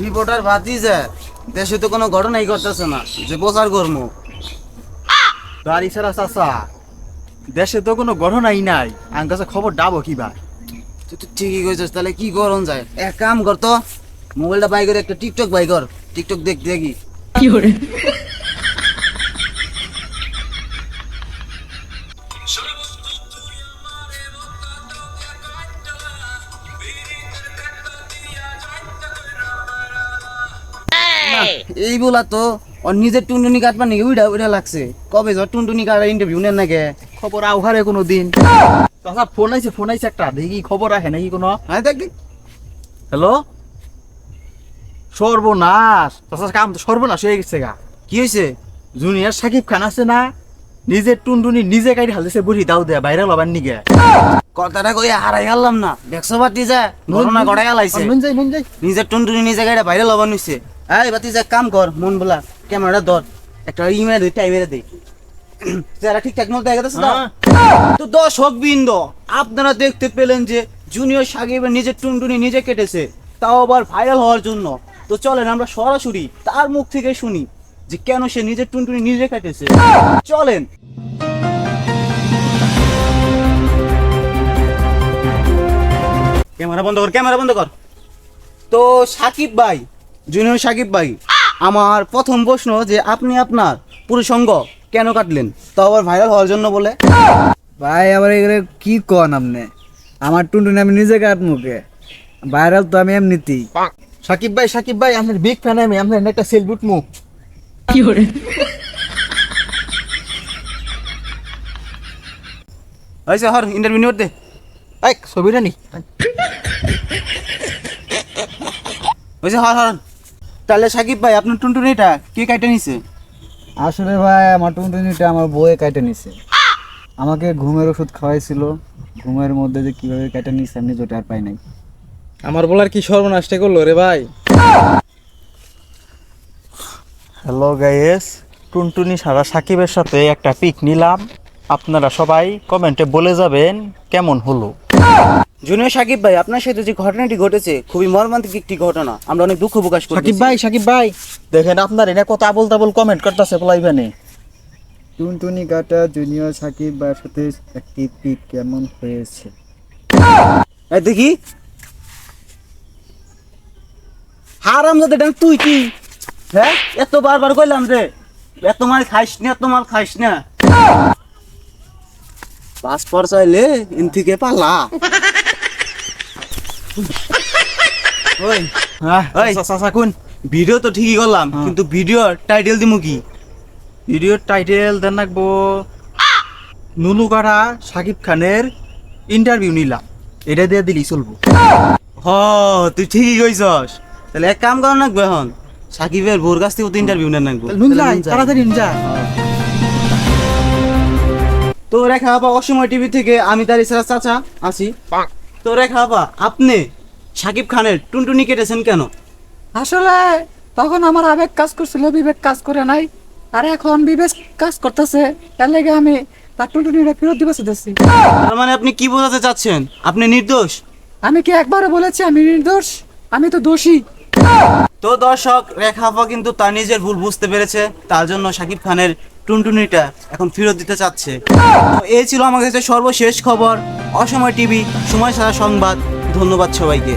Reporter ভাতিজা দেশে তো কোনো ঘটনাই করতেছে না যে প্রচার করবো। গাড়ি ছাড়া চাচা দেশে তো কোনো ঘটনাই নাই, আমার কাছে খবর ডাবো কি ভাই? তুই তো ঠিকই কইছিস, তাহলে কি করন যায়? এক কাম কর তো, মোবাইলটা বাই করে একটা টিকটক বাই কর, টিকটক দেখি। না, এই বলা তো ওর নিজের টুনটুনি কাটবার নাকি উইডা লাগছে। কবে যা টুনটুনি কাটার ইন্টারভিউ নেন নাকি? খবর আউহারে কোনো দিন চাচা ফোন আইছে একটা, দেখি খবর রাখে নাকি কোনো। হ্যাঁ দেখ। হ্যালো, সর্বনাশ চাচা, কাম তো সর্বনাশ হয়ে গেছে গা। কি হয়েছে? জুনিয়র সাকিব খান আছে না, নিজের টুনটুনি নিজে কাটি হালছে বুড়ি দাও দেয়া ভাইরাল হবার নিগে। কথাটা কই হারাই গেলাম না, দেখছো বাতি যা ঘটনা ঘটাই গেলাইছে। নুন যাই নিজের টুনটুনি নিজে গাড়ি ভাইরাল হবার নিছে। এই বাতি যা কাম কর, মন বলা ক্যামেরাটা ধর, একটা ইমেল দে, টাইমেরে দে, যারা ঠিকঠাক মতো দেখা যাচ্ছে তো। দর্শক বৃন্দ, আপনারা দেখতে পেলেন যে জুনিয়র সাকিবের নিজের টুনটুনি নিজে কেটেছে, তাও আবার ভাইরাল হওয়ার জন্য। তো চলেন আমরা সরাসরি তার মুখ থেকে শুনি যে কেন সে নিজের টুনটুনি নিজে কেটেছে। চলেন। ক্যামেরা বন্ধ কর, ক্যামেরা বন্ধ কর। তো সাকিব ভাই, জুনিয়র সাকিব ভাই, আমার প্রথম প্রশ্ন যে আপনি আপনার পুরুষঙ্গ কেন কাটলেন, তো আবার ভাইরাল হওয়ার জন্য বলে? ভাই আবার এগুলো কি কন আপনি? আমার টুনটুনি আমি নিজে কাটমুকে, ভাইরাল তো আমি এমনিতেই। সাকিব ভাই আপনার বিগ ফ্যান, আমি আপনার একটা সেলফুট মুখ। হয়েছে হর ইন্টারভিউ নিয়ে দে। এই ছবিটা নি হয়েছে হর হর। তাহলে সাকিব ভাই আপনার টুনটুনিটা কে কাটে নিছে? আসলে ভাই আমার টুনটুনিটা আমার বউয়ে কেটে নিছে। আমাকে ঘুমের ওষুধ খাওয়াইছিল, ঘুমের মধ্যে যে কিভাবে কেটে নিছে আমি জোটে আর পাই নাই। আমার বলার কি সর্বনাশটা করলো রে ভাই? হ্যালো গাইস, টুনটুনি সারা সাকিবের সাথে একটা পিক নিলাম, আপনারা সবাই কমেন্টে বলে যাবেন কেমন হলো। জুনিয়র সাকিব ভাই, আপনার সাথে যে ঘটনাটি ঘটেছে খুবই মর্মান্তিক একটি ঘটনা, আমরা অনেক দুঃখ প্রকাশ করি। সাকিব ভাই দেখেন আপনার এনে কত আবল তাবল কমেন্ট করতেছে বলাইবেনে। টুনটুনি কাটা জুনিয়র সাকিব ভাইয়ের সাথে একটি পিক কেমন হয়েছে? এই দেখি হারাম যাতে তুই কি, হ্যাঁ এত বারবার কইলাম রে এত মাল খাইস না, এত মাল খাইস না। পাসপোর্ট চাইলে ইন থেকে পালা। ওই হ্যাঁ ওই। চাচা কোন ভিডিও তো ঠিকই করলাম, কিন্তু ভিডিওর টাইটেল দিমু কি? ভিডিওর টাইটেল দেন রাখবো নুনুকাড়া সাকিব খানের ইন্টারভিউ নিলাম, এটা দিয়ে দিলি চলবো। হ তুই ঠিকই কইছস। তাহলে এক কাম কর নাকবে এখন, সাকিবের বোর কাছ থেকে ইন্টারভিউ নেন নাকবো। নুন যাই তাড়াতাড়ি যা। তো রেখা আপা অসময় টিভি থেকে আমি তার ইসরা চাচা আছি। তো রেখা আপা, আপনি সাকিব খানের টুনটুনি কেটেছেন কেন? আসলে তখন আমার আবেগ কাজ করছিল, বিবেক কাজ করে নাই। আর এখন বিবেক কাজ করতেছে, এর লেগে আমি তার টুনটুনিটা ফেরত দিতে চাইতেছি। তার মানে আপনি কি বোঝাতে চাচ্ছেন? আপনি নির্দোষ? আমি কি একবারও বলেছি আমি নির্দোষ? আমি তো দোষী। তো দর্শক, রেখা আপা কিন্তু তার নিজের ভুল বুঝতে পেরেছে, তার জন্য সাকিব খানের টুনটুনিটা এখন ফেরত দিতে চাচ্ছে। তো এই ছিল আমার কাছে সর্বশেষ খবর, অসময় টিভি, সময় সারা সংবাদ। ধন্যবাদ সবাইকে।